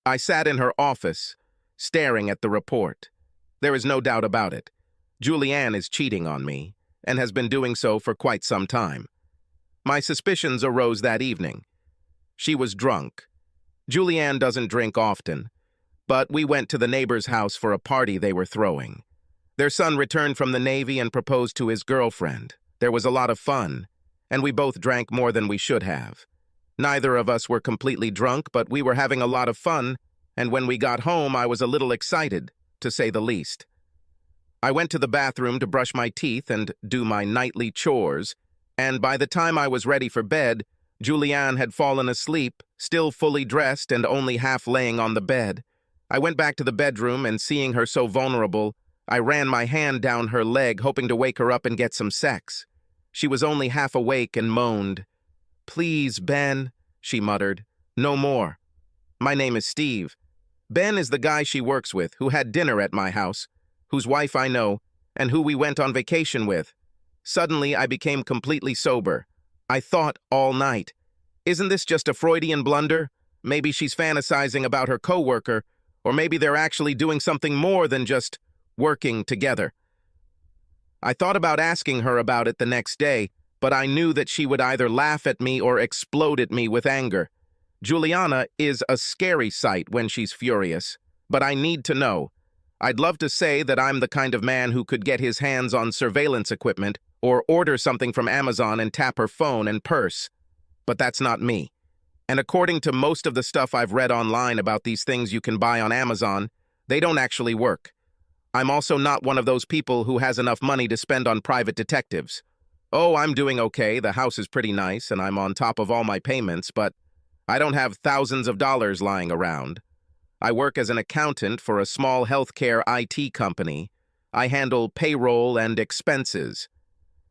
I sat in her office, staring at the report. There is no doubt about it. Julianne is cheating on me, and has been doing so for quite some time. My suspicions arose that evening. She was drunk. Julianne doesn't drink often, but we went to the neighbor's house for a party they were throwing. Their son returned from the Navy and proposed to his girlfriend. There was a lot of fun, and we both drank more than we should have. Neither of us were completely drunk, but we were having a lot of fun, and when we got home, I was a little excited, to say the least. I went to the bathroom to brush my teeth and do my nightly chores, and by the time I was ready for bed, Julianne had fallen asleep, still fully dressed and only half laying on the bed. I went back to the bedroom, and seeing her so vulnerable, I ran my hand down her leg, hoping to wake her up and get some sex. She was only half awake and moaned. "Please, Ben," she muttered. "No more. My name is Steve. Ben is the guy she works with, who had dinner at my house, whose wife I know, and who we went on vacation with." Suddenly, I became completely sober. I thought all night, isn't this just a Freudian blunder? Maybe she's fantasizing about her coworker, or maybe they're actually doing something more than just working together. I thought about asking her about it the next day, but I knew that she would either laugh at me or explode at me with anger. Juliana is a scary sight when she's furious, but I need to know. I'd love to say that I'm the kind of man who could get his hands on surveillance equipment or order something from Amazon and tap her phone and purse, but that's not me. And according to most of the stuff I've read online about these things you can buy on Amazon, they don't actually work. I'm also not one of those people who has enough money to spend on private detectives. Oh, I'm doing okay, the house is pretty nice, and I'm on top of all my payments, but I don't have thousands of dollars lying around. I work as an accountant for a small healthcare IT company. I handle payroll and expenses.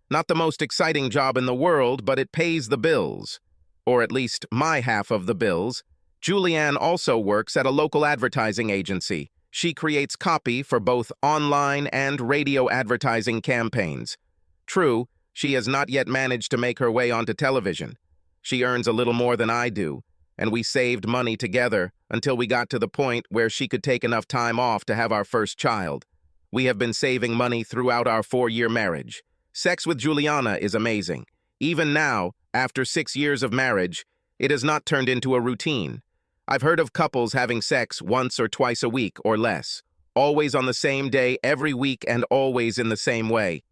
Not the most exciting job in the world, but it pays the bills. Or at least my half of the bills. Julianne also works at a local advertising agency. She creates copy for both online and radio advertising campaigns. True, she has not yet managed to make her way onto television. She earns a little more than I do, and we saved money together until we got to the point where she could take enough time off to have our first child. We have been saving money throughout our 4-year marriage. Sex with Juliana is amazing. Even now, after 6 years of marriage, it has not turned into a routine. I've heard of couples having sex once or twice a week or less, always on the same day, every week, and always in the same way.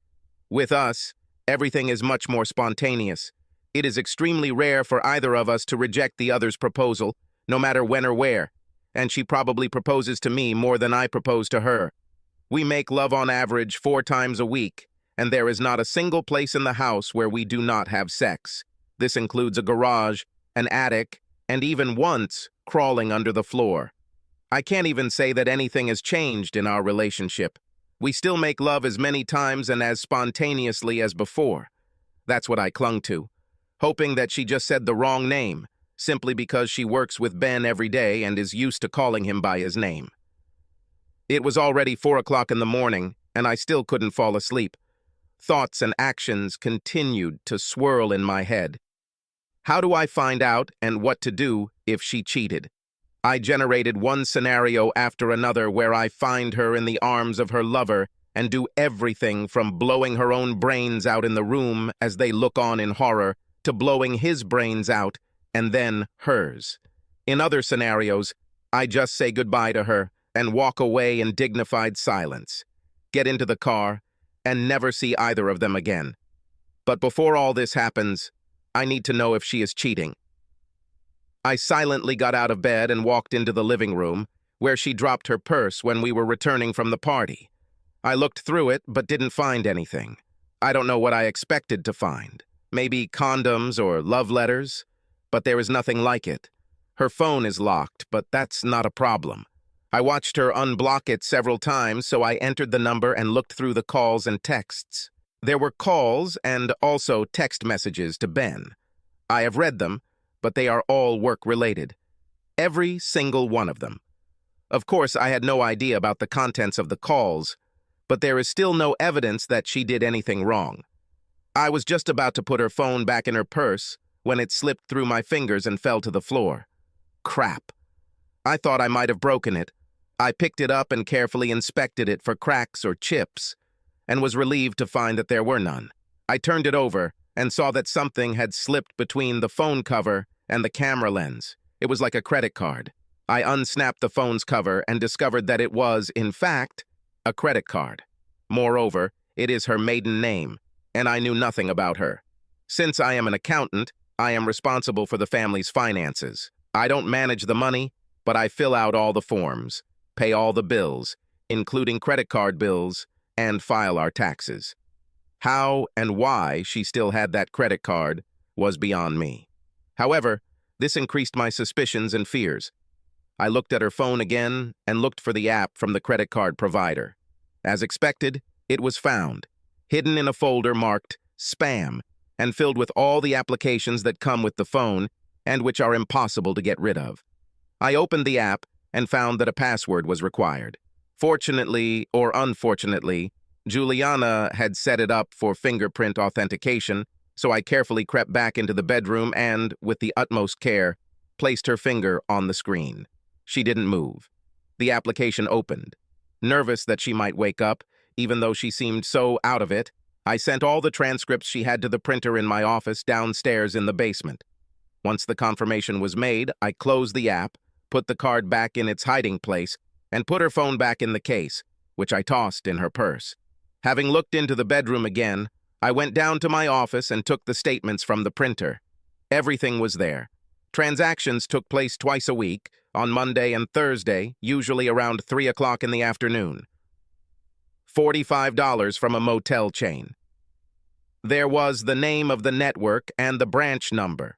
With us, everything is much more spontaneous. It is extremely rare for either of us to reject the other's proposal, no matter when or where, and she probably proposes to me more than I propose to her. We make love on average 4 times a week, and there is not a single place in the house where we do not have sex. This includes a garage, an attic, and even once, crawling under the floor. I can't even say that anything has changed in our relationship. We still make love as many times and as spontaneously as before. That's what I clung to, hoping that she just said the wrong name, simply because she works with Ben every day and is used to calling him by his name. It was already 4 o'clock in the morning, and I still couldn't fall asleep. Thoughts and actions continued to swirl in my head. How do I find out and what to do if she cheated? I generated one scenario after another where I find her in the arms of her lover and do everything from blowing her own brains out in the room as they look on in horror to blowing his brains out and then hers. In other scenarios, I just say goodbye to her and walk away in dignified silence, get into the car, and never see either of them again. But before all this happens, I need to know if she is cheating. I silently got out of bed and walked into the living room, where she dropped her purse when we were returning from the party. I looked through it, but didn't find anything. I don't know what I expected to find. Maybe condoms or love letters, but there is nothing like it. Her phone is locked, but that's not a problem. I watched her unblock it several times, so I entered the number and looked through the calls and texts. There were calls and also text messages to Ben. I have read them, but they are all work-related. Every single one of them. Of course, I had no idea about the contents of the calls, but there is still no evidence that she did anything wrong. I was just about to put her phone back in her purse when it slipped through my fingers and fell to the floor. Crap. I thought I might have broken it. I picked it up and carefully inspected it for cracks or chips, and was relieved to find that there were none. I turned it over and saw that something had slipped between the phone cover and the camera lens. It was like a credit card. I unsnapped the phone's cover and discovered that it was, in fact, a credit card. Moreover, it is her maiden name, and I knew nothing about her. Since I am an accountant, I am responsible for the family's finances. I don't manage the money, but I fill out all the forms, pay all the bills, including credit card bills, and file our taxes. How and why she still had that credit card was beyond me. However, this increased my suspicions and fears. I looked at her phone again and looked for the app from the credit card provider. As expected, it was found, hidden in a folder marked Spam, and filled with all the applications that come with the phone and which are impossible to get rid of. I opened the app and found that a password was required. Fortunately or unfortunately, Juliana had set it up for fingerprint authentication, so I carefully crept back into the bedroom and, with the utmost care, placed her finger on the screen. She didn't move. The application opened. Nervous that she might wake up, even though she seemed so out of it, I sent all the transcripts she had to the printer in my office downstairs in the basement. Once the confirmation was made, I closed the app, put the card back in its hiding place, and put her phone back in the case, which I tossed in her purse. Having looked into the bedroom again, I went down to my office and took the statements from the printer. Everything was there. Transactions took place twice a week, on Monday and Thursday, usually around 3 o'clock in the afternoon. $45 from a motel chain. There was the name of the network and the branch number.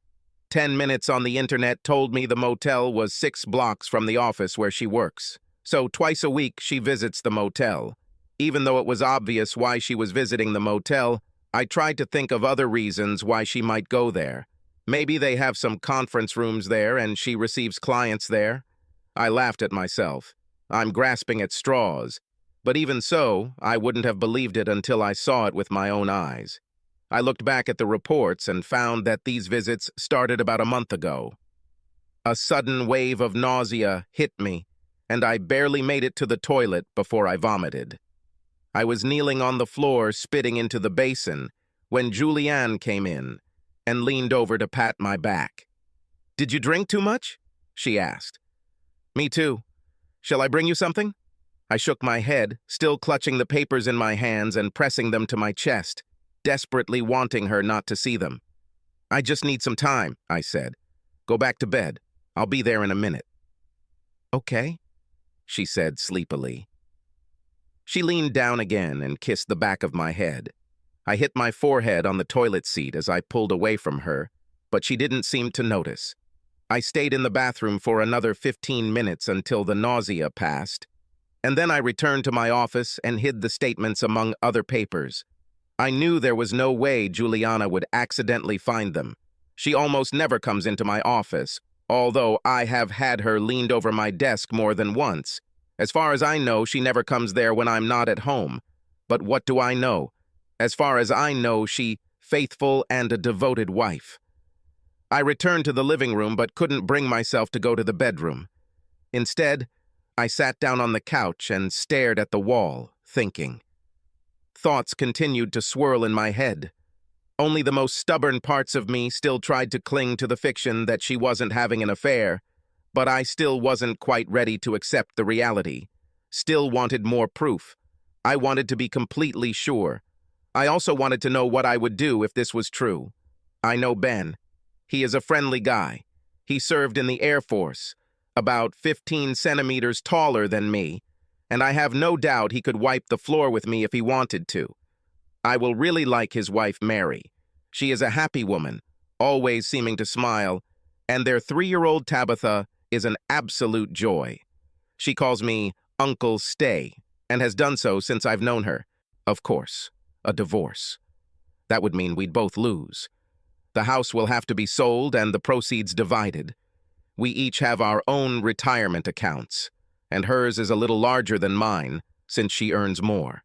10 minutes on the internet told me the motel was 6 blocks from the office where she works. So twice a week she visits the motel. Even though it was obvious why she was visiting the motel, I tried to think of other reasons why she might go there. Maybe they have some conference rooms there and she receives clients there. I laughed at myself. I'm grasping at straws. But even so, I wouldn't have believed it until I saw it with my own eyes. I looked back at the reports and found that these visits started about a month ago. A sudden wave of nausea hit me, and I barely made it to the toilet before I vomited. I was kneeling on the floor spitting into the basin when Julianne came in and leaned over to pat my back. "Did you drink too much?" she asked. "Me too. Shall I bring you something?" I shook my head, still clutching the papers in my hands and pressing them to my chest, desperately wanting her not to see them. "I just need some time," I said. "Go back to bed. I'll be there in a minute." "Okay," she said sleepily. She leaned down again and kissed the back of my head. I hit my forehead on the toilet seat as I pulled away from her, but she didn't seem to notice. I stayed in the bathroom for another 15 minutes until the nausea passed, and then I returned to my office and hid the statements among other papers. I knew there was no way Juliana would accidentally find them. She almost never comes into my office, although I have had her leaned over my desk more than once. As far as I know, she never comes there when I'm not at home. But what do I know? As far as I know, she faithful and a devoted wife. I returned to the living room but couldn't bring myself to go to the bedroom. Instead, I sat down on the couch and stared at the wall, thinking. Thoughts continued to swirl in my head. Only the most stubborn parts of me still tried to cling to the fiction that she wasn't having an affair, but I still wasn't quite ready to accept the reality. Still wanted more proof. I wanted to be completely sure. I also wanted to know what I would do if this was true. I know Ben. He is a friendly guy. He served in the Air Force, about 15 centimeters taller than me, and I have no doubt he could wipe the floor with me if he wanted to. I will really like his wife, Mary. She is a happy woman, always seeming to smile, and their 3-year-old Tabitha is an absolute joy. She calls me Uncle Stay, and has done so since I've known her. Of course, a divorce. That would mean we'd both lose. The house will have to be sold and the proceeds divided. We each have our own retirement accounts, and hers is a little larger than mine, since she earns more.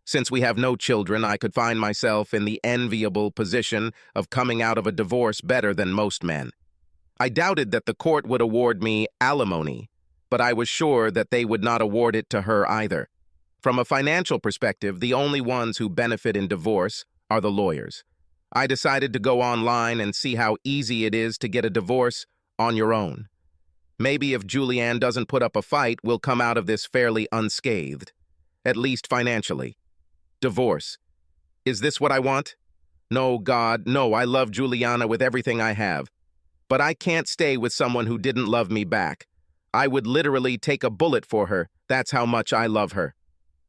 Since we have no children, I could find myself in the enviable position of coming out of a divorce better than most men. I doubted that the court would award me alimony, but I was sure that they would not award it to her either. From a financial perspective, the only ones who benefit in divorce are the lawyers. I decided to go online and see how easy it is to get a divorce on your own. Maybe if Julianne doesn't put up a fight, we'll come out of this fairly unscathed, at least financially. Divorce. Is this what I want? No, God, no, I love Juliana with everything I have. But I can't stay with someone who didn't love me back. I would literally take a bullet for her. That's how much I love her.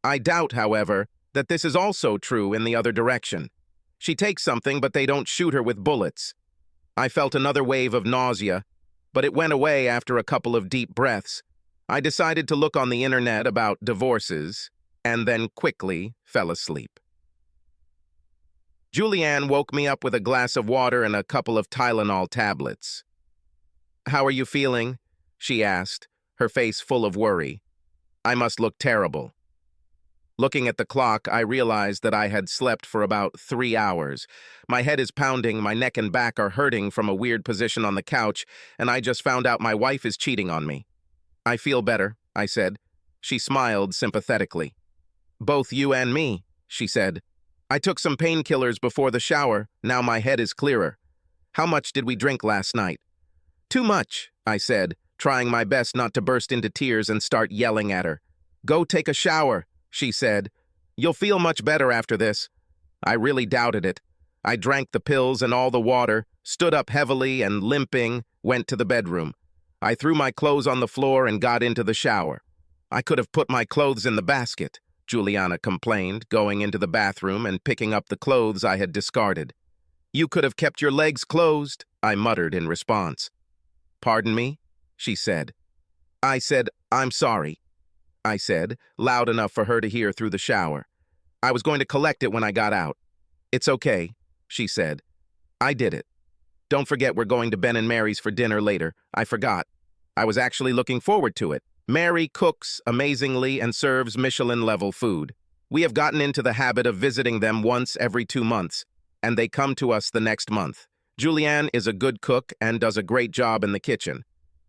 I doubt, however, that this is also true in the other direction. She takes something, but they don't shoot her with bullets. I felt another wave of nausea, but it went away after a couple of deep breaths. I decided to look on the internet about divorces, and then quickly fell asleep. Julianne woke me up with a glass of water and a couple of Tylenol tablets. "How are you feeling?" she asked, her face full of worry. I must look terrible. Looking at the clock, I realized that I had slept for about 3 hours. My head is pounding, my neck and back are hurting from a weird position on the couch, and I just found out my wife is cheating on me. "I feel better," I said. She smiled sympathetically. "Both you and me," she said. "I took some painkillers before the shower. Now my head is clearer. How much did we drink last night?" "Too much," I said, trying my best not to burst into tears and start yelling at her. "Go take a shower," she said. "You'll feel much better after this." I really doubted it. I drank the pills and all the water, stood up heavily and limping, went to the bedroom. I threw my clothes on the floor and got into the shower. "I could have put my clothes in the basket," Juliana complained, going into the bathroom and picking up the clothes I had discarded. "You could have kept your legs closed," I muttered in response. "Pardon me?" she said. I said, "I'm sorry," I said, loud enough for her to hear through the shower. "I was going to collect it when I got out." "It's okay," she said. "I did it. Don't forget we're going to Ben and Mary's for dinner later. I forgot. I was actually looking forward to it. Mary cooks amazingly and serves Michelin-level food. We have gotten into the habit of visiting them once every 2 months, and they come to us the next month. Julianne is a good cook and does a great job in the kitchen,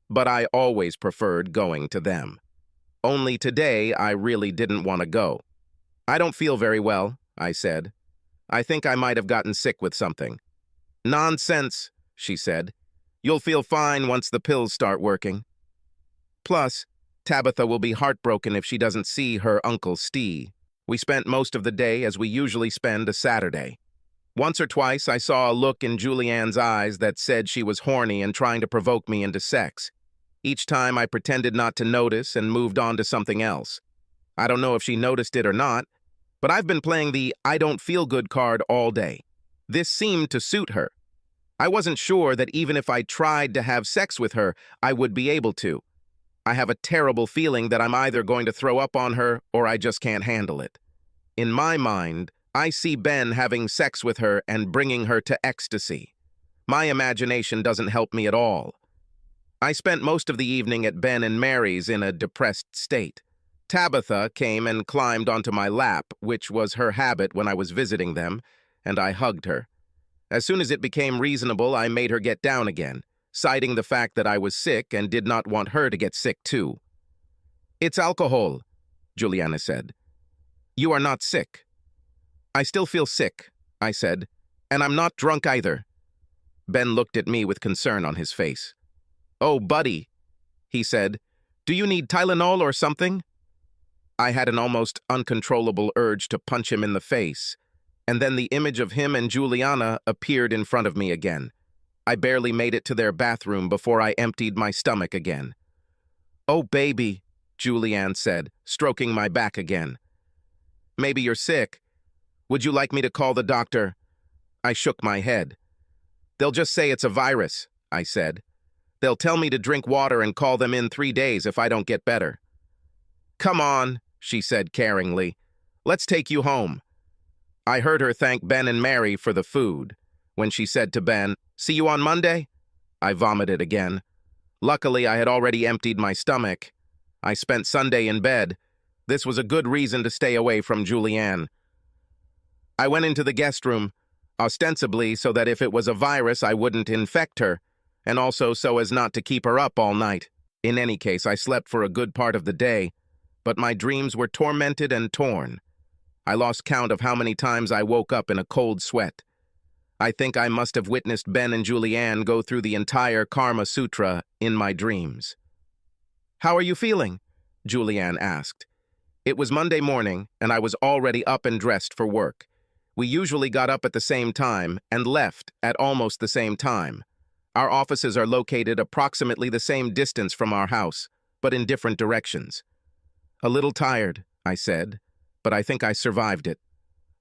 but I always preferred going to them. Only today, I really didn't want to go. "I don't feel very well," I said. "I think I might have gotten sick with something." "Nonsense," she said. "You'll feel fine once the pills start working. Plus, Tabitha will be heartbroken if she doesn't see her Uncle Steve. We spent most of the day as we usually spend a Saturday. Once or twice, I saw a look in Julianne's eyes that said she was horny and trying to provoke me into sex. Each time I pretended not to notice and moved on to something else. I don't know if she noticed it or not, but I've been playing the I don't feel good card all day. This seemed to suit her. I wasn't sure that even if I tried to have sex with her, I would be able to. I have a terrible feeling that I'm either going to throw up on her or I just can't handle it. In my mind, I see Ben having sex with her and bringing her to ecstasy. My imagination doesn't help me at all. I spent most of the evening at Ben and Mary's in a depressed state. Tabitha came and climbed onto my lap, which was her habit when I was visiting them, and I hugged her. As soon as it became reasonable, I made her get down again, citing the fact that I was sick and did not want her to get sick too. "It's alcohol," Juliana said. "You are not sick." "I still feel sick," I said, "and I'm not drunk either." Ben looked at me with concern on his face. "Oh, buddy," he said, "do you need Tylenol or something?" I had an almost uncontrollable urge to punch him in the face, and then the image of him and Juliana appeared in front of me again. I barely made it to their bathroom before I emptied my stomach again. "Oh, baby," Julianne said, stroking my back again. "Maybe you're sick. Would you like me to call the doctor?" I shook my head. "They'll just say it's a virus," I said. "They'll tell me to drink water and call them in 3 days if I don't get better." "Come on," she said caringly. "Let's take you home." I heard her thank Ben and Mary for the food. When she said to Ben, "See you on Monday?" I vomited again. Luckily, I had already emptied my stomach. I spent Sunday in bed. This was a good reason to stay away from Julianne. I went into the guest room, ostensibly so that if it was a virus, I wouldn't infect her. and also so as not to keep her up all night. In any case, I slept for a good part of the day, but my dreams were tormented and torn. I lost count of how many times I woke up in a cold sweat. I think I must have witnessed Ben and Julianne go through the entire Karma Sutra in my dreams. "How are you feeling?" Julianne asked. It was Monday morning, and I was already up and dressed for work. We usually got up at the same time and left at almost the same time. Our offices are located approximately the same distance from our house, but in different directions. "A little tired," I said, "but I think I survived it."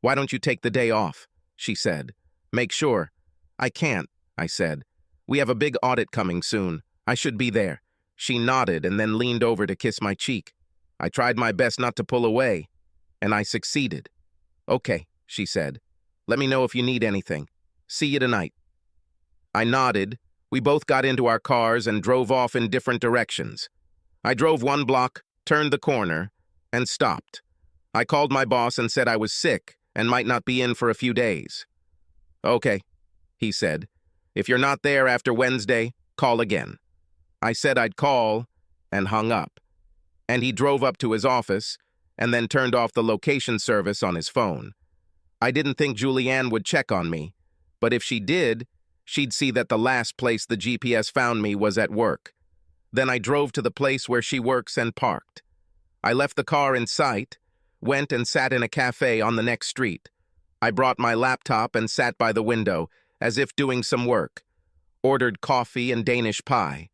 "Why don't you take the day off?" she said. "Make sure." "I can't," I said. "We have a big audit coming soon. I should be there." She nodded and then leaned over to kiss my cheek. I tried my best not to pull away, and I succeeded. "Okay," she said. "Let me know if you need anything. See you tonight." I nodded. We both got into our cars and drove off in different directions. I drove 1 block, turned the corner, and stopped. I called my boss and said I was sick and might not be in for a few days. "Okay," he said. "If you're not there after Wednesday, call again." I said I'd call and hung up. And he drove up to his office and then turned off the location service on his phone. I didn't think Julianne would check on me, but if she did, she'd see that the last place the GPS found me was at work. Then I drove to the place where she works and parked. I left the car in sight, went and sat in a cafe on the next street. I brought my laptop and sat by the window, as if doing some work. Ordered coffee and Danish pie.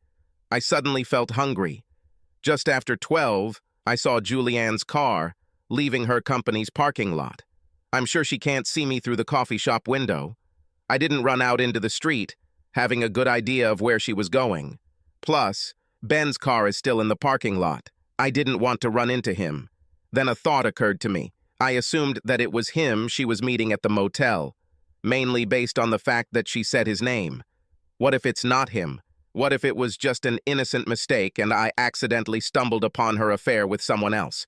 I suddenly felt hungry. Just after 12, I saw Julianne's car leaving her company's parking lot. I'm sure she can't see me through the coffee shop window. I didn't run out into the street, having a good idea of where she was going. Plus, Ben's car is still in the parking lot. I didn't want to run into him. Then a thought occurred to me. I assumed that it was him she was meeting at the motel, mainly based on the fact that she said his name. What if it's not him? What if it was just an innocent mistake and I accidentally stumbled upon her affair with someone else?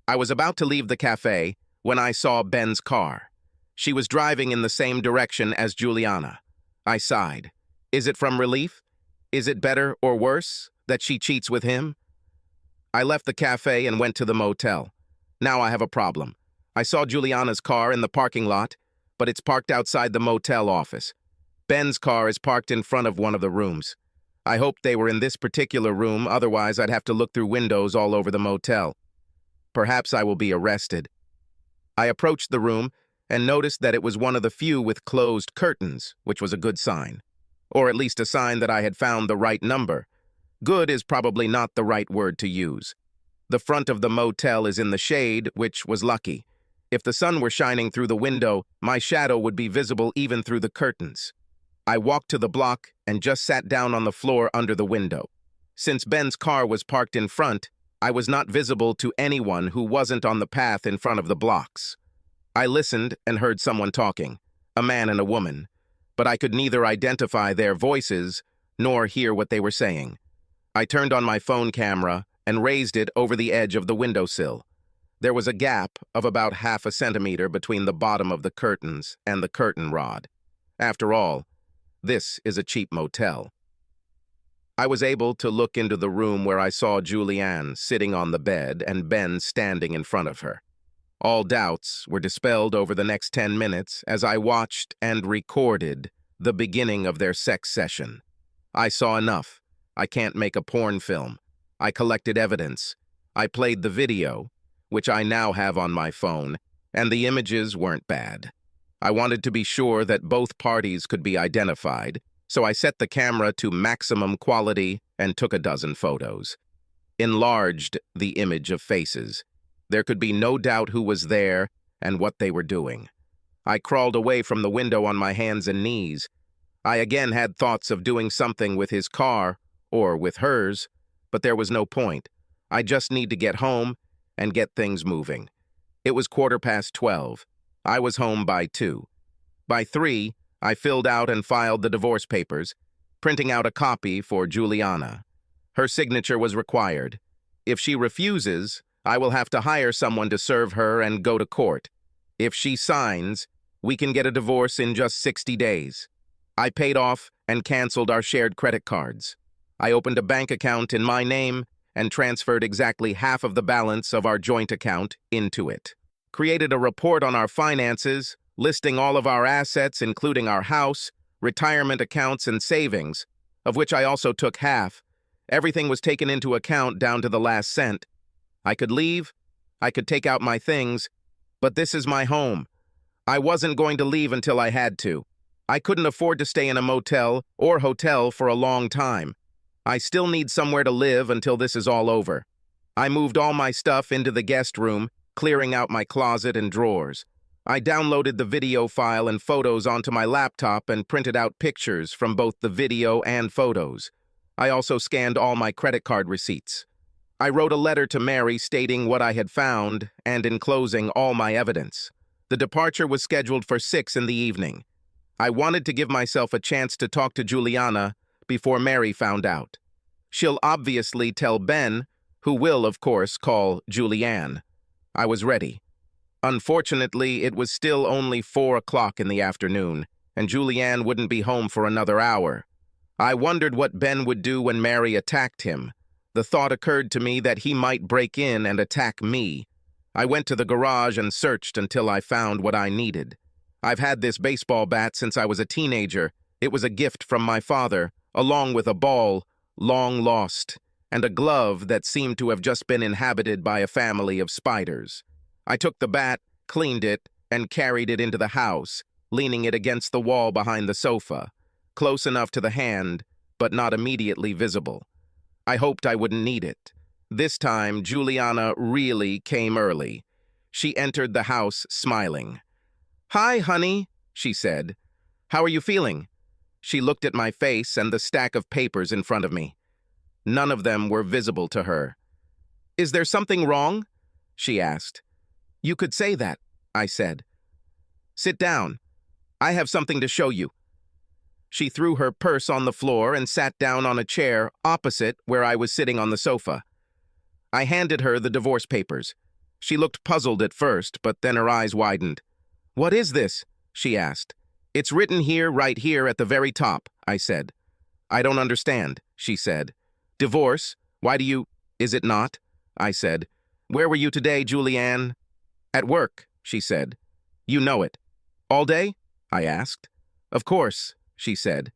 I was about to leave the cafe when I saw Ben's car. She was driving in the same direction as Juliana. I sighed. Is it from relief? Is it better or worse that she cheats with him? I left the cafe and went to the motel. Now I have a problem. I saw Juliana's car in the parking lot, but it's parked outside the motel office. Ben's car is parked in front of one of the rooms. I hoped they were in this particular room, otherwise I'd have to look through windows all over the motel. Perhaps I will be arrested. I approached the room and noticed that it was one of the few with closed curtains, which was a good sign. Or at least a sign that I had found the right number. Good is probably not the right word to use. The front of the motel is in the shade, which was lucky. If the sun were shining through the window, my shadow would be visible even through the curtains. I walked to the block and just sat down on the floor under the window. Since Ben's car was parked in front, I was not visible to anyone who wasn't on the path in front of the blocks. I listened and heard someone talking, a man and a woman, but I could neither identify their voices nor hear what they were saying. I turned on my phone camera and raised it over the edge of the windowsill. There was a gap of about 1/2 centimeter between the bottom of the curtains and the curtain rod. After all, this is a cheap motel. I was able to look into the room where I saw Julianne sitting on the bed and Ben standing in front of her. All doubts were dispelled over the next 10 minutes as I watched and recorded the beginning of their sex session. I saw enough. I can't make a porn film. I collected evidence. I played the video, which I now have on my phone, and the images weren't bad. I wanted to be sure that both parties could be identified, so I set the camera to maximum quality and took a dozen photos. Enlarged the image of faces. There could be no doubt who was there and what they were doing. I crawled away from the window on my hands and knees. I again had thoughts of doing something with his car, or with hers, but there was no point. I just need to get home and get things moving. It was 12:15. I was home by 2. By 3, I filled out and filed the divorce papers, printing out a copy for Juliana. Her signature was required. If she refuses, I will have to hire someone to serve her and go to court. If she signs, we can get a divorce in just 60 days. I paid off and canceled our shared credit cards. I opened a bank account in my name and transferred exactly half of the balance of our joint account into it. Created a report on our finances, listing all of our assets, including our house, retirement accounts, and savings, of which I also took half. Everything was taken into account down to the last cent. I could leave, I could take out my things, but this is my home. I wasn't going to leave until I had to. I couldn't afford to stay in a motel or hotel for a long time. I still need somewhere to live until this is all over. I moved all my stuff into the guest room, clearing out my closet and drawers. I downloaded the video file and photos onto my laptop and printed out pictures from both the video and photos. I also scanned all my credit card receipts. I wrote a letter to Mary stating what I had found and enclosing all my evidence. The departure was scheduled for 6 in the evening. I wanted to give myself a chance to talk to Juliana before Mary found out. She'll obviously tell Ben, who will, of course, call Julianne. I was ready. Unfortunately, it was still only 4 o'clock in the afternoon, and Julianne wouldn't be home for another hour. I wondered what Ben would do when Mary attacked him. The thought occurred to me that he might break in and attack me. I went to the garage and searched until I found what I needed. I've had this baseball bat since I was a teenager. It was a gift from my father, along with a ball, long lost, and a glove that seemed to have just been inhabited by a family of spiders. I took the bat, cleaned it, and carried it into the house, leaning it against the wall behind the sofa, close enough to the hand, but not immediately visible. I hoped I wouldn't need it. This time, Juliana really came early. She entered the house smiling. "Hi, honey," she said. "How are you feeling?" She looked at my face and the stack of papers in front of me. None of them were visible to her. "Is there something wrong?" she asked. "You could say that," I said. "Sit down. I have something to show you." She threw her purse on the floor and sat down on a chair opposite where I was sitting on the sofa. I handed her the divorce papers. She looked puzzled at first, but then her eyes widened. "What is this?" she asked. "It's written here, right here at the very top," I said. "I don't understand," she said. "Divorce? Why do you—" "Is it not?" I said. "Where were you today, Julianne?" "At work," she said. "You know it." "All day?" I asked. "Of course," she said.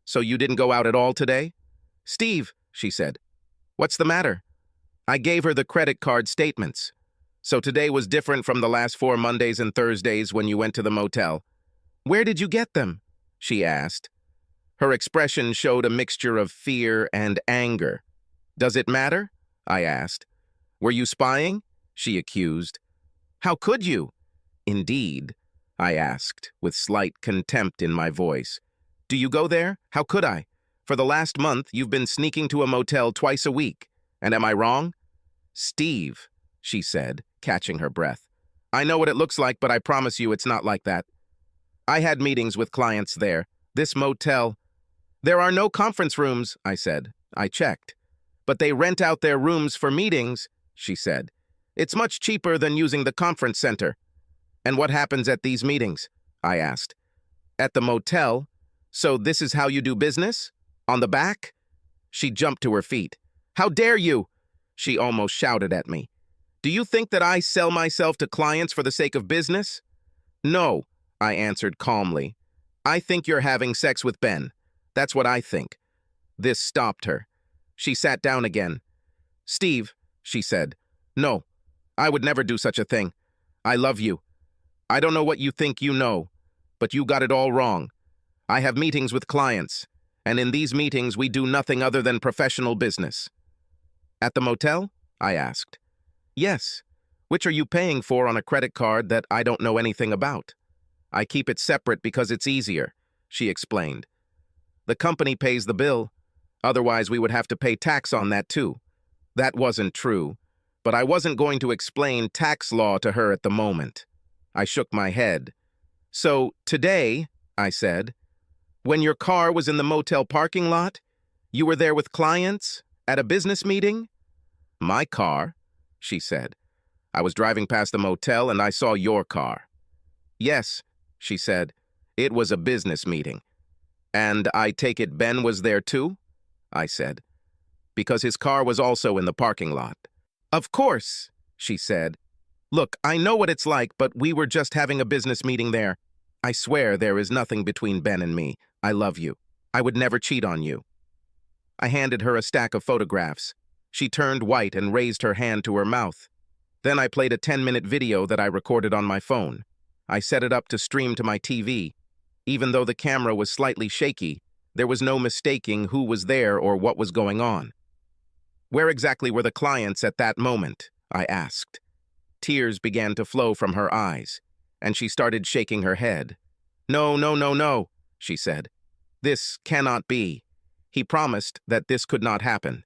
"So you didn't go out at all today?" "Steve," she said. "What's the matter?" I gave her the credit card statements. "So today was different from the last 4 Mondays and Thursdays when you went to the motel." "Where did you get them?" she asked. Her expression showed a mixture of fear and anger. "Does it matter?" I asked. "Were you spying?" she accused. "How could you?" "Indeed," I asked, with slight contempt in my voice. "Do you go there? How could I? For the last month, you've been sneaking to a motel twice a week. And am I wrong?" "Steve," she said, catching her breath. "I know what it looks like, but I promise you it's not like that. I had meetings with clients there. This motel—" "There are no conference rooms," I said. I checked. "But they rent out their rooms for meetings," she said. "It's much cheaper than using the conference center." "And what happens at these meetings?" I asked. "At the motel. So this is how you do business? On the back?" She jumped to her feet. "How dare you!" she almost shouted at me. "Do you think that I sell myself to clients for the sake of business?" "No," I answered calmly. "I think you're having sex with Ben. That's what I think." This stopped her. She sat down again. "Steve," she said. "No, I would never do such a thing. I love you. I don't know what you think you know, but you got it all wrong. I have meetings with clients, and in these meetings we do nothing other than professional business." "At the motel?" I asked. "Yes. Which are you paying for on a credit card that I don't know anything about?" "I keep it separate because it's easier," she explained. "The company pays the bill. Otherwise, we would have to pay tax on that too." That wasn't true, but I wasn't going to explain tax law to her at the moment. I shook my head. "So, today," I said, "when your car was in the motel parking lot, you were there with clients? At a business meeting?" "My car?" she said. "I was driving past the motel and I saw your car." "Yes," she said. "It was a business meeting." And I take it Ben was there too? I said, because his car was also in the parking lot. Of course, she said. Look, I know what it's like, but we were just having a business meeting there. I swear there is nothing between Ben and me. I love you. I would never cheat on you. I handed her a stack of photographs. She turned white and raised her hand to her mouth. Then I played a 10-minute video that I recorded on my phone. I set it up to stream to my TV. Even though the camera was slightly shaky, there was no mistaking who was there or what was going on. Where exactly were the clients at that moment? I asked. Tears began to flow from her eyes, and she started shaking her head. No, no, no, no, she said. This cannot be. He promised that this could not happen.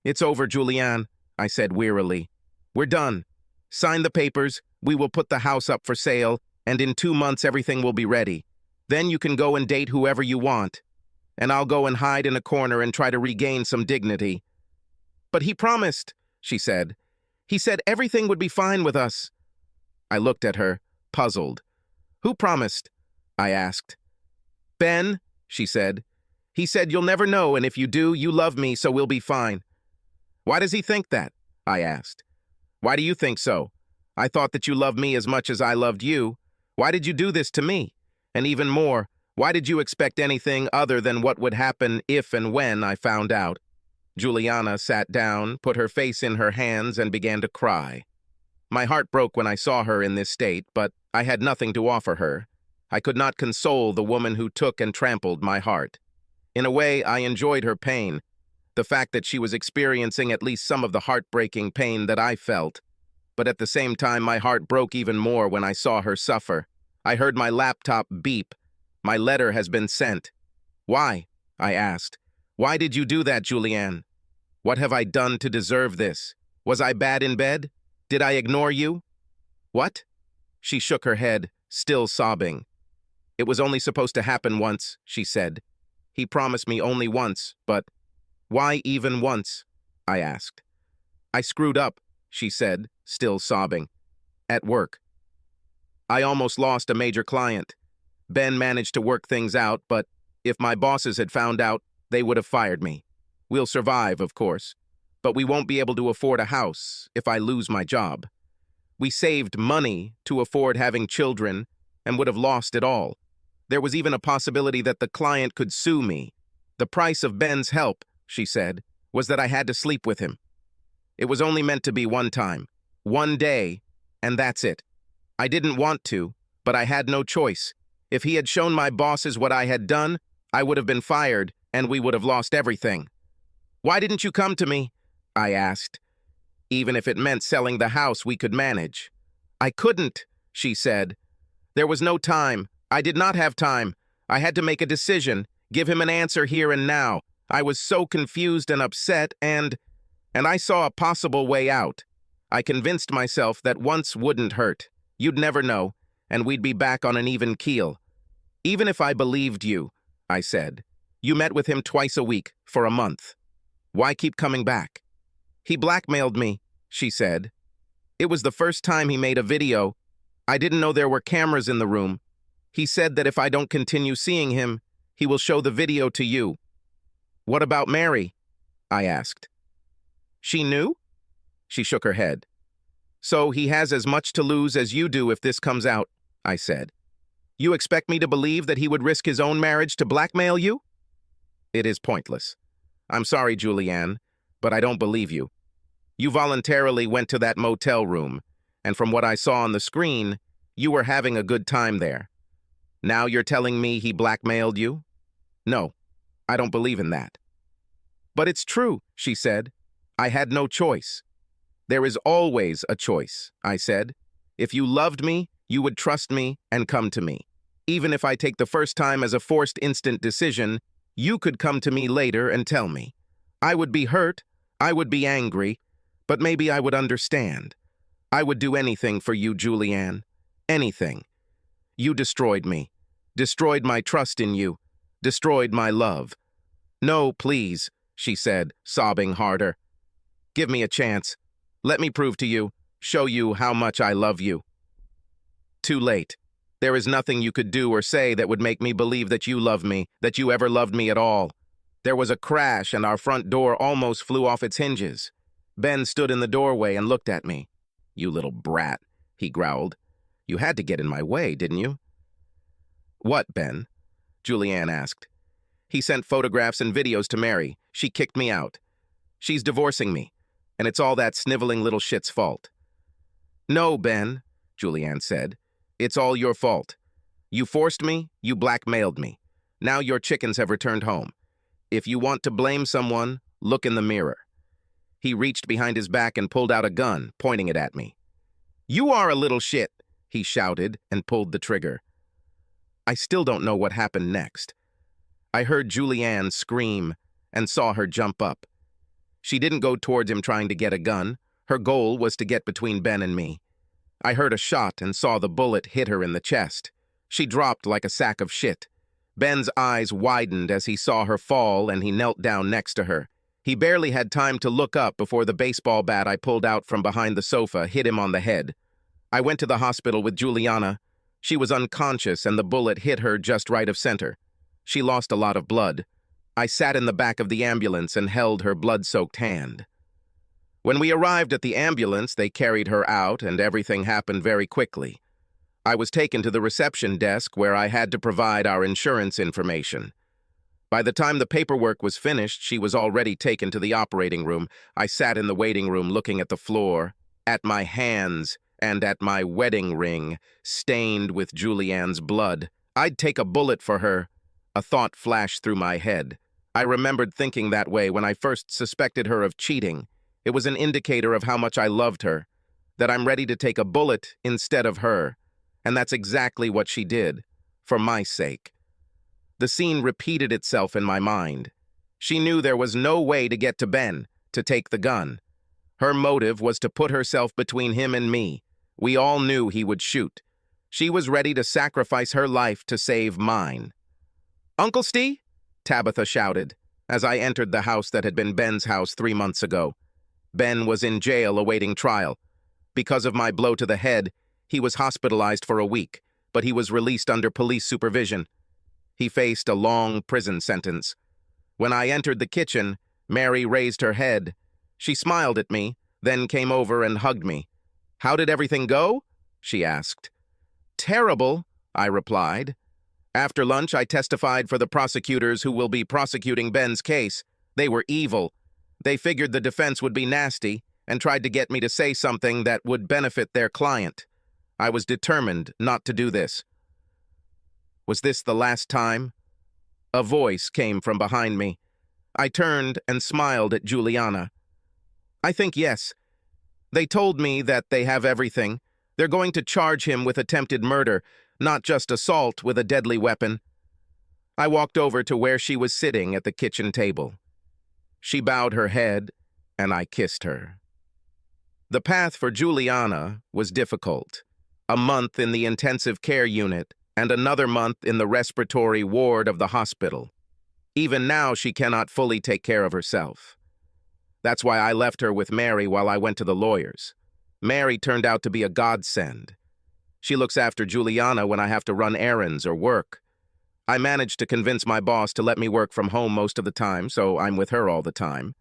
It's over, Julianne, I said wearily. We're done. Sign the papers, we will put the house up for sale, and in 2 months everything will be ready. Then you can go and date whoever you want. And I'll go and hide in a corner and try to regain some dignity. But he promised, she said. He said everything would be fine with us. I looked at her, puzzled. Who promised? I asked. Ben, she said. He said you'll never know, and if you do, you love me, so we'll be fine. Why does he think that? I asked. Why do you think so? I thought that you loved me as much as I loved you. Why did you do this to me? And even more, why did you expect anything other than what would happen if and when I found out? Juliana sat down, put her face in her hands, and began to cry. My heart broke when I saw her in this state, but I had nothing to offer her. I could not console the woman who took and trampled my heart. In a way, I enjoyed her pain, the fact that she was experiencing at least some of the heartbreaking pain that I felt. But at the same time, my heart broke even more when I saw her suffer. I heard my laptop beep. My letter has been sent. Why? I asked. Why did you do that, Julianne? What have I done to deserve this? Was I bad in bed? Did I ignore you? What? She shook her head, still sobbing. It was only supposed to happen once, she said. He promised me only once, but why even once? I asked. I screwed up, she said, still sobbing. At work. I almost lost a major client. Ben managed to work things out, but if my bosses had found out, they would have fired me. We'll survive, of course, but we won't be able to afford a house if I lose my job. We saved money to afford having children and would have lost it all. There was even a possibility that the client could sue me. The price of Ben's help, she said, was that I had to sleep with him. It was only meant to be one time, one day, and that's it. I didn't want to, but I had no choice. If he had shown my bosses what I had done, I would have been fired, and we would have lost everything. Why didn't you come to me? I asked. Even if it meant selling the house, we could manage. I couldn't, she said. There was no time. I did not have time. I had to make a decision, give him an answer here and now. I was so confused and upset, and I saw a possible way out. I convinced myself that once wouldn't hurt. You'd never know, and we'd be back on an even keel. Even if I believed you, I said. You met with him twice a week, for a month. Why keep coming back? He blackmailed me, she said. It was the first time he made a video. I didn't know there were cameras in the room. He said that if I don't continue seeing him, he will show the video to you. What about Mary? I asked. She knew? She shook her head. So he has as much to lose as you do if this comes out, I said. You expect me to believe that he would risk his own marriage to blackmail you? It is pointless. I'm sorry, Julianne, but I don't believe you. You voluntarily went to that motel room, and from what I saw on the screen, you were having a good time there. Now you're telling me he blackmailed you? No, I don't believe in that. But it's true, she said. I had no choice. There is always a choice, I said. If you loved me, you would trust me and come to me. Even if I take the first time as a forced instant decision, you could come to me later and tell me. I would be hurt, I would be angry, but maybe I would understand. I would do anything for you, Julianne. Anything. You destroyed me, destroyed my trust in you, destroyed my love. No, please, she said, sobbing harder. Give me a chance. Let me prove to you, show you how much I love you. Too late. There is nothing you could do or say that would make me believe that you love me, that you ever loved me at all. There was a crash and our front door almost flew off its hinges. Ben stood in the doorway and looked at me. "You little brat," he growled. "You had to get in my way, didn't you?" "What, Ben?" Julianne asked. "He sent photographs and videos to Mary. She kicked me out. She's divorcing me, and it's all that sniveling little shit's fault." "No, Ben," Julianne said. "It's all your fault. You forced me, you blackmailed me. Now your chickens have returned home. If you want to blame someone, look in the mirror." He reached behind his back and pulled out a gun, pointing it at me. "You are a little shit," he shouted and pulled the trigger. I still don't know what happened next. I heard Julianne scream and saw her jump up. She didn't go towards him trying to get a gun. Her goal was to get between Ben and me. I heard a shot and saw the bullet hit her in the chest. She dropped like a sack of shit. Ben's eyes widened as he saw her fall and he knelt down next to her. He barely had time to look up before the baseball bat I pulled out from behind the sofa hit him on the head. I went to the hospital with Juliana. She was unconscious and the bullet hit her just right of center. She lost a lot of blood. I sat in the back of the ambulance and held her blood-soaked hand. When we arrived at the ambulance, they carried her out and everything happened very quickly. I was taken to the reception desk where I had to provide our insurance information. By the time the paperwork was finished, she was already taken to the operating room. I sat in the waiting room looking at the floor, at my hands, and at my wedding ring, stained with Julianne's blood. I'd take a bullet for her. A thought flashed through my head. I remembered thinking that way when I first suspected her of cheating. It was an indicator of how much I loved her, that I'm ready to take a bullet instead of her. And that's exactly what she did, for my sake. The scene repeated itself in my mind. She knew there was no way to get to Ben, to take the gun. Her motive was to put herself between him and me. We all knew he would shoot. She was ready to sacrifice her life to save mine. "Uncle Steve?" Tabitha shouted, as I entered the house that had been Ben's house 3 months ago. Ben was in jail awaiting trial. Because of my blow to the head, he was hospitalized for a week, but he was released under police supervision. He faced a long prison sentence. When I entered the kitchen, Mary raised her head. She smiled at me, then came over and hugged me. "How did everything go?" she asked. "Terrible," I replied. After lunch, I testified for the prosecutors who will be prosecuting Ben's case. They were evil. They figured the defense would be nasty and tried to get me to say something that would benefit their client. I was determined not to do this. Was this the last time? A voice came from behind me. I turned and smiled at Juliana. "I think yes. They told me that they have everything. They're going to charge him with attempted murder, not just assault with a deadly weapon." I walked over to where she was sitting at the kitchen table. She bowed her head, and I kissed her. The path for Juliana was difficult. A month in the intensive care unit, and another month in the respiratory ward of the hospital. Even now, she cannot fully take care of herself. That's why I left her with Mary while I went to the lawyers. Mary turned out to be a godsend. She looks after Juliana when I have to run errands or work. I managed to convince my boss to let me work from home most of the time, so I'm with her all the time.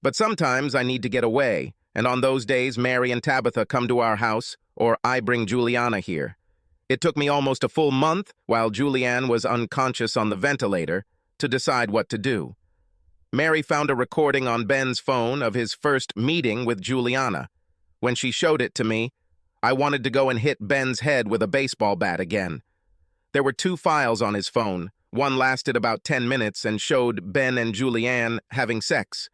But sometimes I need to get away, and on those days, Mary and Tabitha come to our house, or I bring Juliana here. It took me almost a full month, while Julianne was unconscious on the ventilator, to decide what to do. Mary found a recording on Ben's phone of his first meeting with Juliana. When she showed it to me, I wanted to go and hit Ben's head with a baseball bat again. There were 2 files on his phone. One lasted about 10 minutes and showed Ben and Julianne having sex.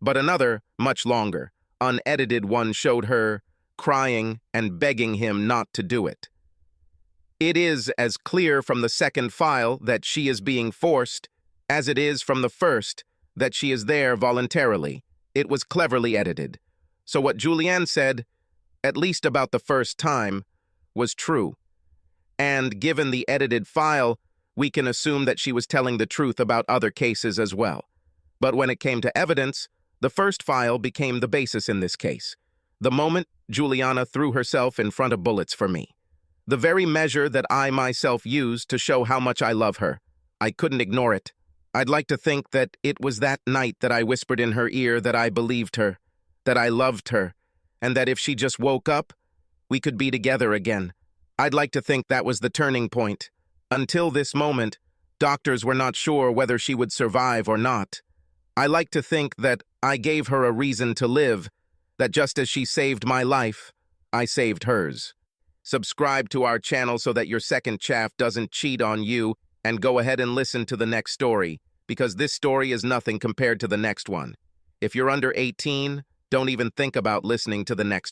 But another, much longer, unedited one showed her crying and begging him not to do it. It is as clear from the second file that she is being forced as it is from the first that she is there voluntarily. It was cleverly edited. So what Julianne said, at least about the first time, was true. And given the edited file, we can assume that she was telling the truth about other cases as well. But when it came to evidence, the first file became the basis in this case. The moment Juliana threw herself in front of bullets for me. The very measure that I myself used to show how much I love her. I couldn't ignore it. I'd like to think that it was that night that I whispered in her ear that I believed her, that I loved her, and that if she just woke up, we could be together again. I'd like to think that was the turning point. Until this moment, doctors were not sure whether she would survive or not. I like to think that I gave her a reason to live, that just as she saved my life, I saved hers. Subscribe to our channel so that your second chaff doesn't cheat on you, and go ahead and listen to the next story, because this story is nothing compared to the next one. If you're under 18, don't even think about listening to the next one.